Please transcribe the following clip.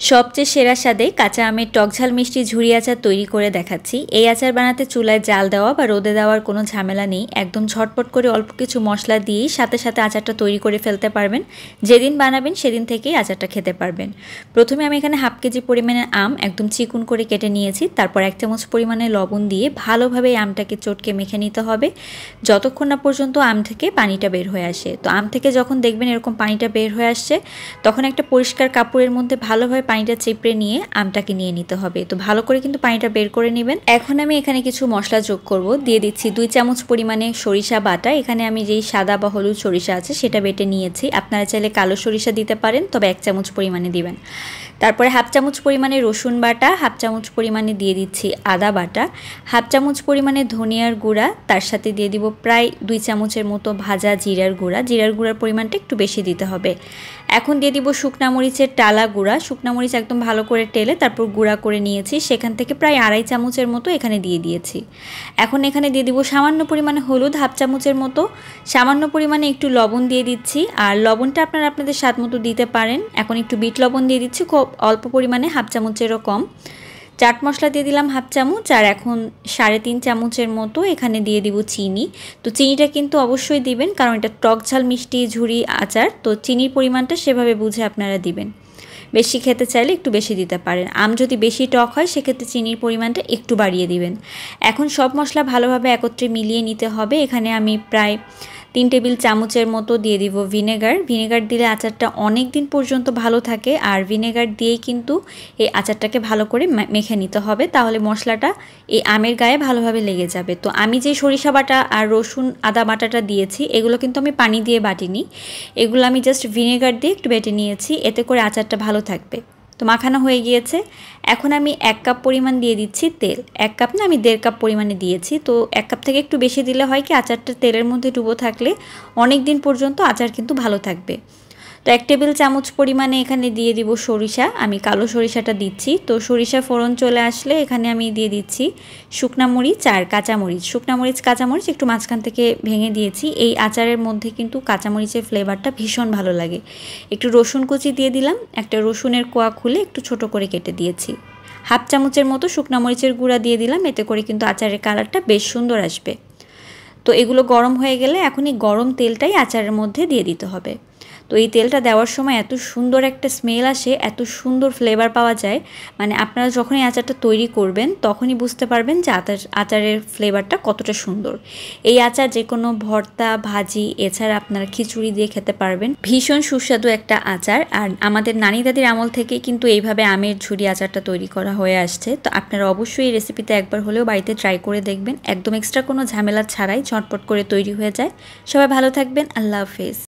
সবচেয়ে সেরা স্বাদে কাঁচা আমের টকঝাল মিষ্টি ঝুরি আচার তৈরি করে দেখাচ্ছি। এই আচার বানাতে চুলায় জাল দেওয়া বা রোদে দেওয়ার কোনো ঝামেলা নেই। একদম ঝটপট করে অল্প কিছু মশলা দিয়েই সাথে সাথে আচারটা তৈরি করে ফেলতে পারবেন। যেদিন বানাবেন সেদিন থেকেই আচারটা খেতে পারবেন। প্রথমে আমি এখানে হাফ কেজি পরিমাণের আম একদম চিকুন করে কেটে নিয়েছি। তারপর 1 চামচ পরিমাণে লবণ দিয়ে ভালোভাবে আমটাকে চটকে মেখে নিতে হবে যতক্ষণ না পর্যন্ত আম থেকে পানিটা বের হয়ে আসে। তো আম থেকে যখন দেখবেন এরকম পানিটা বের হয়ে আসছে তখন একটা পরিষ্কার কাপড়ের মধ্যে ভালোভাবে পানিটা চেপড়ে নিয়ে আমটাকে নিয়ে নিতে হবে। তো ভালো করে কিন্তু পানিটা বের করে নেবেন। এখন আমি এখানে কিছু মশলা যোগ করব। দিয়ে দিচ্ছি 2 চামচ পরিমাণে সরিষা বাটা। এখানে আমি যেই সাদা বা হলুদ সরিষা আছে সেটা বেটে নিয়েছি। আপনারা চাইলে কালো সরিষা দিতে পারেন, তবে 1 চামচ পরিমাণে দিবেন। তারপরে হাফ চামচ পরিমাণে রসুন বাটা, হাফ চামচ পরিমাণে দিয়ে দিচ্ছি আদা বাটা, হাফ চামচ পরিমাণে ধনিয়ার গুঁড়া, তার সাথে দিয়ে দিব প্রায় 2 চামচের মতো ভাজা জিরার গুঁড়া। জিরার গুঁড়ার পরিমাণটা একটু বেশি দিতে হবে। এখন দিয়ে দিব শুকনা মরিচের টালা গুঁড়া। শুকনা মরিচ একদম ভালো করে টেলে তারপর গুঁড়া করে নিয়েছি। সেখান থেকে প্রায় 2.5 চামচের মতো এখানে দিয়ে দিয়েছি। এখন এখানে দিয়ে দিব সামান্য পরিমাণে হলুদ, হাফ চামচের মতো, সামান্য পরিমাণে একটু লবণ দিয়ে দিচ্ছি। আর লবণটা আপনারা আপনাদের স্বাদ মতো দিতে পারেন। এখন একটু বিট লবণ দিয়ে দিচ্ছি, খুব অল্প পরিমাণে, হাফ চামচেরও কম। চাট মশলা দিয়ে দিলাম হাফ চামচ। আর এখন 3.5 চামচের মতো এখানে দিয়ে দিব চিনি। তো চিনিটা কিন্তু অবশ্যই দিবেন, কারণ এটা টক ঝাল মিষ্টি ঝুরি আচার, তো চিনির পরিমাণটা সেভাবে বুঝে আপনারা দিবেন। বেশি খেতে চাইলে একটু বেশি দিতে পারেন। আম যদি বেশি টক হয় সেক্ষেত্রে চিনির পরিমাণটা একটু বাড়িয়ে দিবেন। এখন সব মশলা ভালোভাবে একত্রে মিলিয়ে নিতে হবে। এখানে আমি প্রায় 3 টেবিল চামচের মতো দিয়ে দিব ভিনেগার। ভিনেগার দিলে আচারটা অনেক দিন পর্যন্ত ভালো থাকে। আর ভিনেগার দিয়েই কিন্তু এই আচারটাকে ভালো করে মেখে নিতে হবে, তাহলে মশলাটা এই আমের গায়ে ভালোভাবে লেগে যাবে। তো আমি যে সরিষা বাটা আর রসুন আদা বাটাটা দিয়েছি এগুলো কিন্তু আমি পানি দিয়ে বাটিনি, এগুলো আমি জাস্ট ভিনেগার দিয়ে একটু বেটে নিয়েছি, এতে করে আচারটা ভালো থাকবে। তো মাখানো হয়ে গিয়েছে। এখন আমি 1 কাপ পরিমাণ দিয়ে দিচ্ছি তেল। 1 কাপ না, আমি 1.5 কাপ পরিমাণে দিয়েছি। তো 1 কাপ থেকে একটু বেশি দিলে হয় কি, আচারটা তেলের মধ্যে ডুবো থাকলে অনেক দিন পর্যন্ত আচার কিন্তু ভালো থাকবে। তো 1 টেবিল চামচ পরিমাণে এখানে দিয়ে দিব সরিষা। আমি কালো সরিষাটা দিচ্ছি। তো সরিষা ফোড়ন চলে আসলে এখানে আমি দিয়ে দিচ্ছি শুকনা মরিচ আর কাঁচামরিচ। শুকনা মরিচ কাঁচামরিচ একটু মাঝখান থেকে ভেঙে দিয়েছি। এই আচারের মধ্যে কিন্তু কাঁচামরিচের ফ্লেভারটা ভীষণ ভালো লাগে। একটু রসুন কুচি দিয়ে দিলাম। একটা রসুনের কোয়া খুলে একটু ছোট করে কেটে দিয়েছি। হাফ চামচের মতো শুকনা মরিচের গুঁড়া দিয়ে দিলাম, এতে করে কিন্তু আচারের কালারটা বেশ সুন্দর আসবে। তো এগুলো গরম হয়ে গেলে এখন এই গরম তেলটাই আচারের মধ্যে দিয়ে দিতে হবে। তো এই তেলটা দেওয়ার সময় এত সুন্দর একটা স্মেল আসে, এত সুন্দর ফ্লেভার পাওয়া যায়, মানে আপনারা যখন এই আচারটা তৈরি করবেন তখনই বুঝতে পারবেন যে আচারের ফ্লেভারটা কতটা সুন্দর। এই আচার যে কোনো ভর্তা, ভাজি, এছাড়া আপনারা খিচুড়ি দিয়ে খেতে পারবেন। ভীষণ সুস্বাদু একটা আচার। আর আমাদের নানি দাদির আমল থেকেই কিন্তু এইভাবে আমের ঝুরি আচারটা তৈরি করা হয়ে আসছে। তো আপনারা অবশ্যই এই রেসিপিতে একবার হলেও বাড়িতে ট্রাই করে দেখবেন। একদম এক্সট্রা কোনো ঝামেলা ছাড়াই ঝটপট করে তৈরি হয়ে যায়। সবাই ভালো থাকবেন। আল্লাহ হাফেজ।